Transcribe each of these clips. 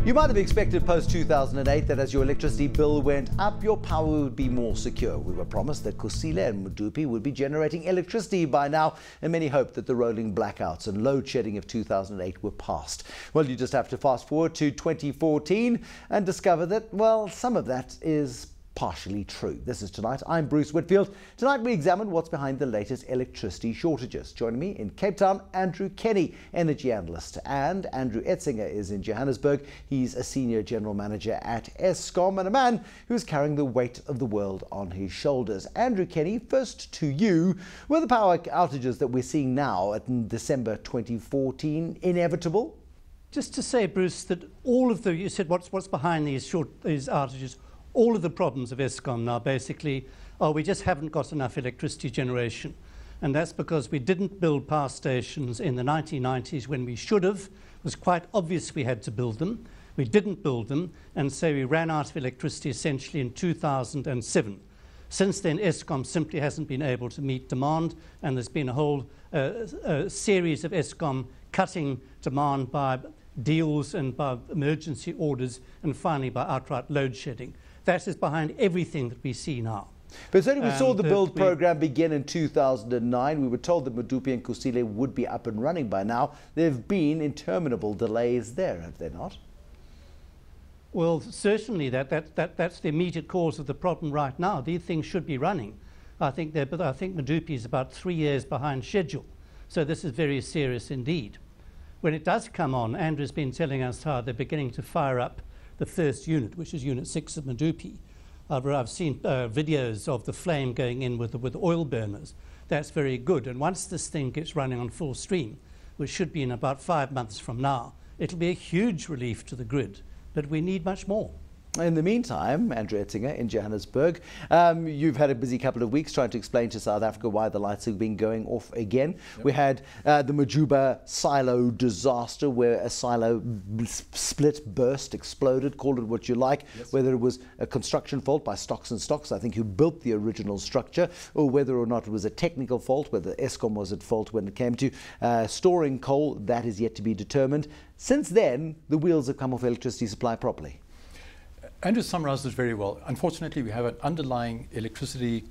You might have expected post-2008 that as your electricity bill went up, your power would be more secure. We were promised that Kusile and Medupi would be generating electricity by now, and many hoped that the rolling blackouts and load shedding of 2008 were past. Well, you just have to fast forward to 2014 and discover that, well, some of that is partially true. This is Tonight. I'm Bruce Whitfield. Tonight we examine what's behind the latest electricity shortages. Joining me in Cape Town, Andrew Kenny, energy analyst, and Andrew Etzinger is in Johannesburg. He's a senior general manager at Eskom and a man who's carrying the weight of the world on his shoulders. Andrew Kenny, first to you. Were the power outages that we're seeing now in December 2014 inevitable? Just to say, Bruce, that all of you said what's behind these outages. All of the problems of Eskom now basically are we just haven't got enough electricity generation. And that's because we didn't build power stations in the 1990s when we should have. It was quite obvious we had to build them. We didn't build them, and so we ran out of electricity essentially in 2007. Since then, Eskom simply hasn't been able to meet demand, and there's been a whole series of Eskom cutting demand by deals and by emergency orders, and finally by outright load shedding. That is behind everything that we see now. But certainly we saw the build program begin in 2009. We were told that MadhuP and Kusile would be up and running by now. There have been interminable delays there, have there not? Well, certainly that's the immediate cause of the problem right now. These things should be running. I think MadhuP is about 3 years behind schedule. So this is very serious indeed. When it does come on, Andrew's been telling us how they're beginning to fire up the first unit, which is Unit 6 of MadhuP. I've seen videos of the flame going in with oil burners. That's very good. And once this thing gets running on full stream, which should be in about 5 months from now, it'll be a huge relief to the grid. But we need much more. In the meantime, Andrew Etzinger in Johannesburg, you've had a busy couple of weeks trying to explain to South Africa why the lights have been going off again. Yep. We had the Majuba silo disaster where a silo exploded, call it what you like, yes. Whether it was a construction fault by Stocks and Stocks, I think who built the original structure, or whether or not it was a technical fault, whether Eskom was at fault when it came to storing coal, that is yet to be determined. Since then, the wheels have come off electricity supply properly. Andrew summarized it very well. Unfortunately, we have an underlying electricity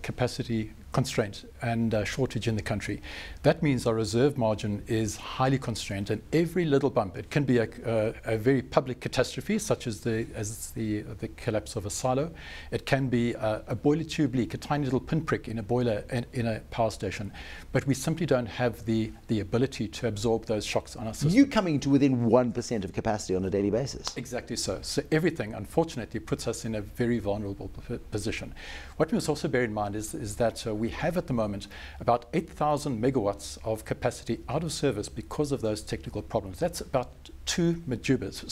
capacity constraint and shortage in the country. That means our reserve margin is highly constrained, and every little bump, it can be a very public catastrophe, such as the collapse of a silo. It can be a boiler tube leak, a tiny little pinprick in a boiler in a power station. But we simply don't have the ability to absorb those shocks on our system. You coming to within 1% of capacity on a daily basis. Exactly so. So everything, unfortunately, puts us in a very vulnerable position. What we must also bear in mind is that we have at the moment about 8,000 megawatts of capacity out of service because of those technical problems. That's about two Majubas,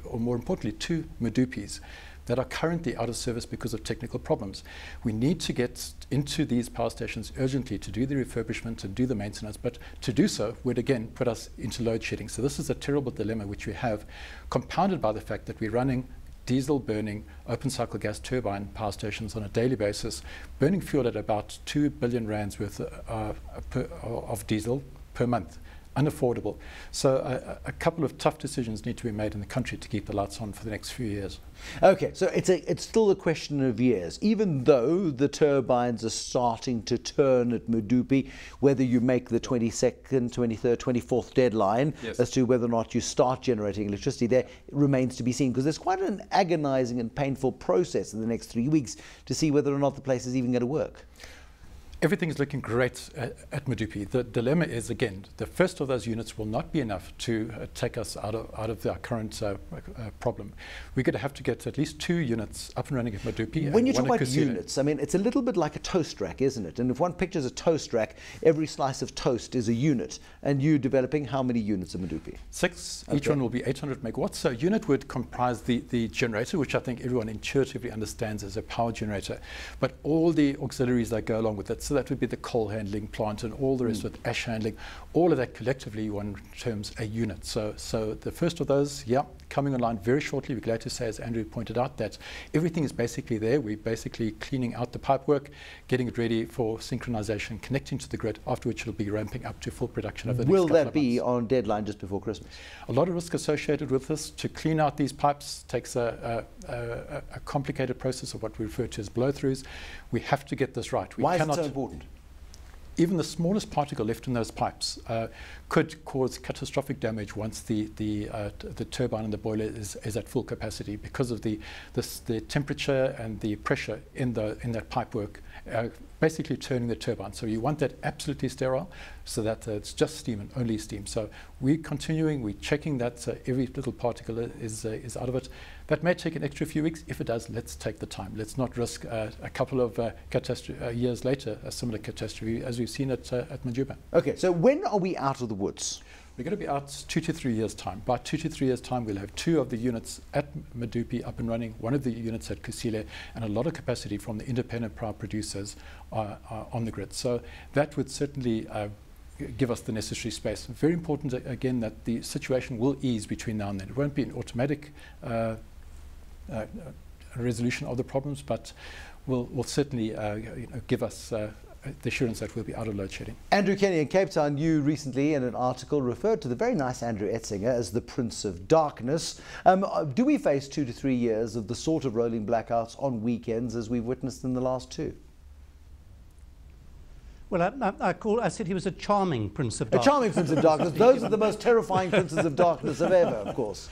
or more importantly, two MadhuPs that are currently out of service because of technical problems. We need to get into these power stations urgently to do the refurbishment and do the maintenance, but to do so would again put us into load shedding. So this is a terrible dilemma which we have, compounded by the fact that we're running diesel burning open cycle gas turbine power stations on a daily basis, burning fuel at about 2 billion rands worth of diesel per month. Unaffordable. So a couple of tough decisions need to be made in the country to keep the lights on for the next few years. Okay, so it's still a question of years, even though the turbines are starting to turn at MadhuP, whether you make the 22nd, 23rd, 24th deadline, yes, as to whether or not you start generating electricity there, remains to be seen, because there's quite an agonizing and painful process in the next 3 weeks to see whether or not the place is even going to work. Everything is looking great at MadhuP. The dilemma is, again, the first of those units will not be enough to take us out of our current problem. We're going to have to get at least 2 units up and running at MadhuP. When you talk about units, I mean, it's a little bit like a toast rack, isn't it? And if one pictures a toast rack, every slice of toast is a unit. And you're developing how many units of MadhuP? 6. Okay. Each one will be 800 megawatts. So a unit would comprise the generator, which I think everyone intuitively understands as a power generator, but all the auxiliaries that go along with it. So that would be the coal handling plant and all the rest with ash handling. All of that collectively one terms a unit. So the first of those, yeah, coming online very shortly. We're glad to say, as Andrew pointed out, that everything is basically there. We're basically cleaning out the pipework, getting it ready for synchronization, connecting to the grid, after which it'll be ramping up to full production over the next couple of months. Will that be on deadline just before Christmas? A lot of risk associated with this. To clean out these pipes takes a complicated process of what we refer to as blow-throughs. We have to get this right. Why is it so important? Even the smallest particle left in those pipes could cause catastrophic damage once the turbine and the boiler is at full capacity, because of the temperature and the pressure in that pipework basically turning the turbine. So you want that absolutely sterile, so that it's just steam and only steam. So we're continuing, we're checking that every little particle is out of it. That may take an extra few weeks. If it does, let's take the time. Let's not risk a couple of years later a similar catastrophe as we've seen at MadhuP. Okay, so when are we out of the woods? We're going to be out 2 to 3 years' time. By 2 to 3 years' time, we'll have 2 of the units at MadhuP up and running, 1 of the units at Kusile, and a lot of capacity from the independent power producers on the grid. So that would certainly give us the necessary space. Very important, again, that the situation will ease between now and then. It won't be an automatic resolution of the problems, but will certainly give us the assurance that we'll be out of load shedding. Andrew Kenny in Cape Town, you recently in an article referred to the very nice Andrew Etzinger as the Prince of Darkness. Do we face 2 to 3 years of the sort of rolling blackouts on weekends as we've witnessed in the last 2? Well, I said he was a charming Prince of Darkness. A charming Prince of Darkness. Those are the most terrifying Princes of Darkness of ever, of course.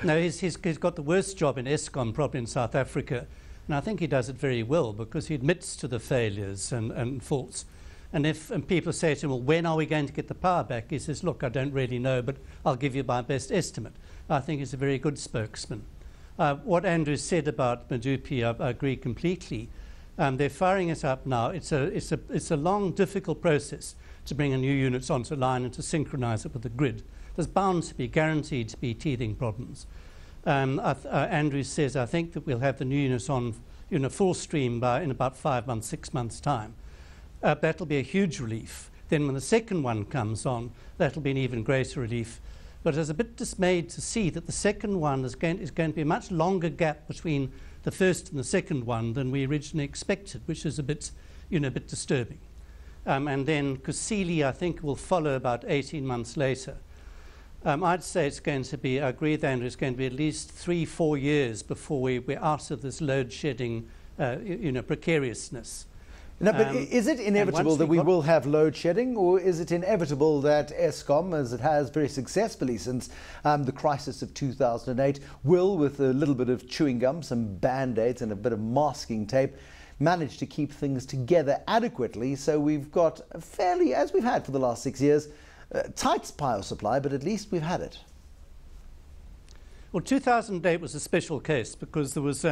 No, he's got the worst job in Eskom, probably in South Africa. And I think he does it very well, because he admits to the failures and faults. And if people say to him, well, when are we going to get the power back? He says, look, I don't really know, but I'll give you my best estimate. I think he's a very good spokesman. What Andrew said about MadhuP, I agree completely. They're firing it up now. It's a long, difficult process to bring a new units onto line and to synchronize it with the grid. There's bound to be, guaranteed to be, teething problems. Andrew says, I think that we'll have the new units on full stream in about 5 months, 6 months' time. That'll be a huge relief. Then when the second one comes on, that'll be an even greater relief. But I was a bit dismayed to see that the second one is going to be a much longer gap between the first and the second one than we originally expected, which is a bit disturbing. And then Kusile, I think, will follow about 18 months later. I'd say it's going to be, I agree with Andrew, it's going to be at least 3-4 years before we're out of this load shedding, precariousness. No, but is it inevitable that we will have load shedding, or is it inevitable that Eskom, as it has very successfully since the crisis of 2008, will, with a little bit of chewing gum, some band-aids and a bit of masking tape, manage to keep things together adequately, so we've got a fairly, as we've had for the last 6 years, tight power supply, but at least we've had it? Well, 2008 was a special case because there was,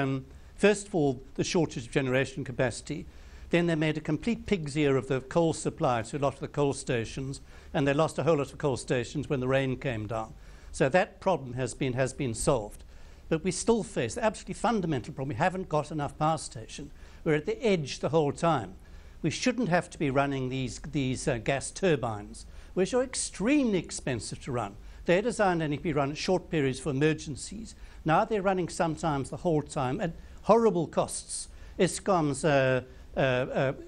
first of all, the shortage of generation capacity. Then they made a complete pig's ear of the coal supply to a lot of the coal stations, and they lost a whole lot of coal stations when the rain came down. So that problem has been solved. But we still face the absolutely fundamental problem. We haven't got enough power station. We're at the edge the whole time. We shouldn't have to be running these gas turbines, which are extremely expensive to run. They're designed only to be run at short periods for emergencies. Now they're running sometimes the whole time at horrible costs. Eskom's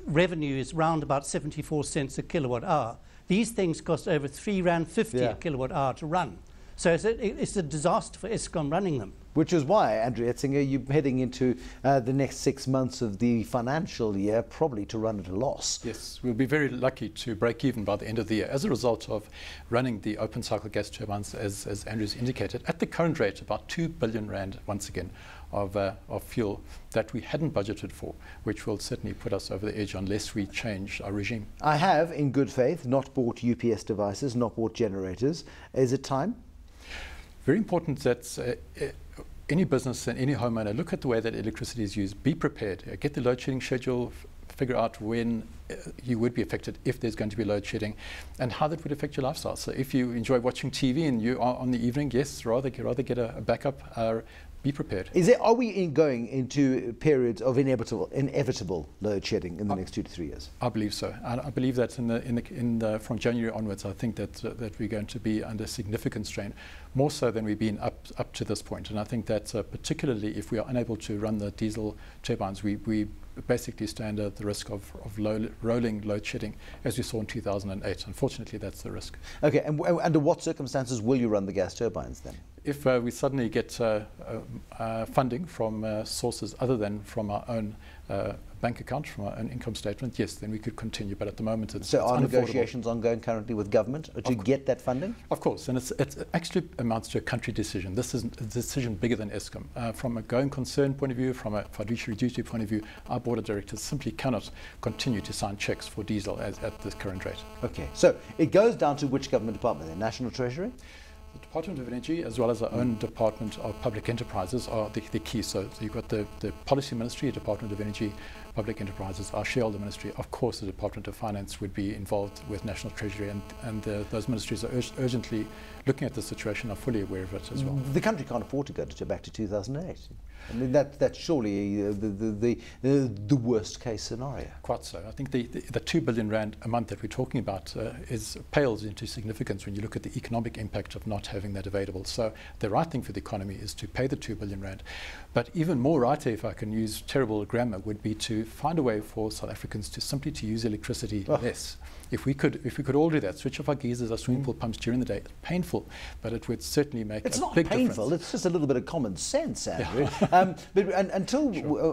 revenue is round about 74 cents a kilowatt hour. These things cost over R3.50 a kilowatt hour to run. So it's a disaster for Eskom running them. Which is why, Andrew Etzinger, you're heading into the next 6 months of the financial year probably to run at a loss. Yes, we'll be very lucky to break even by the end of the year as a result of running the open cycle gas turbines, as Andrew's indicated, at the current rate, about 2 billion rand once again of fuel that we hadn't budgeted for, which will certainly put us over the edge unless we change our regime. I have, in good faith, not bought UPS devices, not bought generators. Is it time? Very important that any business and any homeowner look at the way that electricity is used, be prepared, get the load shedding schedule, figure out when you would be affected if there's going to be load shedding and how that would affect your lifestyle. So if you enjoy watching TV and you are on the evening, yes, rather get a backup. be prepared. Are we going into periods of inevitable load shedding in the next 2 to 3 years? I believe so. I believe that from January onwards, I think that we're going to be under significant strain, more so than we've been up to this point. And I think that particularly if we are unable to run the diesel turbines, we basically stand at the risk of rolling load shedding, as we saw in 2008. Unfortunately, that's the risk. Okay, and under what circumstances will you run the gas turbines then? If we suddenly get funding from sources other than from our own bank account, from our own income statement, yes, then we could continue. But at the moment, it's are negotiations ongoing currently with government to get that funding? Of course, and it actually amounts to a country decision. This is a decision bigger than Eskom. From a going concern point of view, from a fiduciary duty point of view, our board of directors simply cannot continue to sign checks for diesel at this current rate. Okay, so it goes down to which government department then? National Treasury? The Department of Energy, as well as our own Department of Public Enterprises, are the key. So you've got the Policy Ministry, Department of Energy, Public Enterprises, our shareholder ministry. Of course, the Department of Finance would be involved with National Treasury, and those ministries are urgently looking at the situation, are fully aware of it as well. The country can't afford to go back to 2008. I mean, that's surely the worst case scenario. Quite so. I think the 2 billion rand a month that we're talking about pales into significance when you look at the economic impact of not having that available. So the right thing for the economy is to pay the 2 billion rand. But even more right, if I can use terrible grammar, would be to find a way for South Africans to simply use electricity less. If we could all do that, switch off our geysers, our swimming pool pumps during the day, it's painful, but it would certainly make a big difference. It's not painful, it's just a little bit of common sense, Andrew. Yeah. But until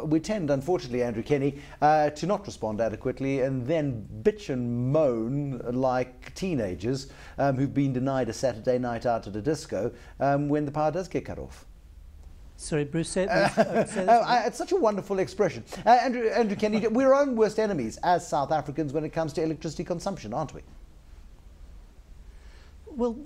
we tend, unfortunately, Andrew Kenny, to not respond adequately and then bitch and moan like teenagers who've been denied a Saturday night out at a disco when the power does get cut off. Sorry, Bruce, say it's such a wonderful expression. Andrew Kenny, we're our own worst enemies as South Africans when it comes to electricity consumption, aren't we? Well,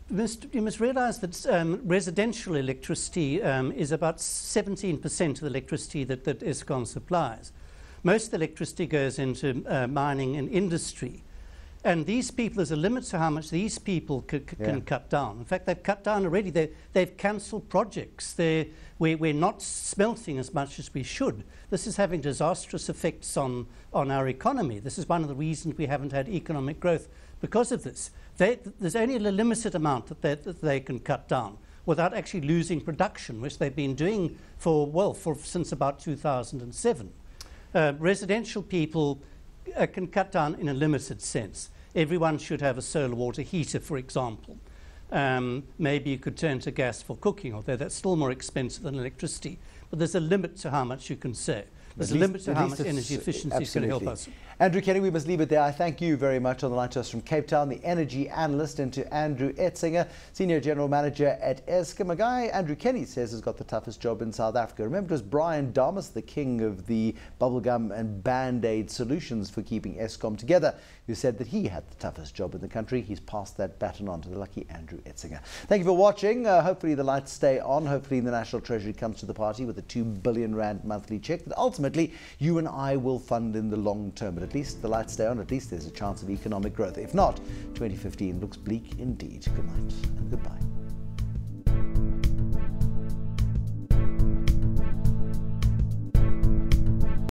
you must realise that residential electricity is about 17% of the electricity that Eskom supplies. Most of the electricity goes into mining and industry. And these people, there's a limit to how much these people can cut down. In fact, they've cut down already. They've cancelled projects. We're not smelting as much as we should. This is having disastrous effects on our economy. This is one of the reasons we haven't had economic growth because of this. There's only a limited amount that they can cut down without actually losing production, which they've been doing since about 2007. Residential people can cut down in a limited sense. Everyone should have a solar water heater, for example. Maybe you could turn to gas for cooking, although that's still more expensive than electricity. But there's a limit to how much you can save. There's a limit to how much energy efficiency is going to help us. Andrew Kenny, we must leave it there. I thank you very much. On the line to us from Cape Town, the energy analyst, and to Andrew Etzinger, Senior General Manager at Eskom. A guy Andrew Kenny says has got the toughest job in South Africa. Remember, it was Brian Damas, the king of the bubblegum and Band-Aid solutions for keeping Eskom together, who said that he had the toughest job in the country. He's passed that baton on to the lucky Andrew Etzinger. Thank you for watching. Hopefully the lights stay on. Hopefully the National Treasury comes to the party with a 2 billion rand monthly check that ultimately you and I will fund in the long term. But at least the lights stay on. At least there's a chance of economic growth. If not, 2015 looks bleak indeed. Good night and goodbye.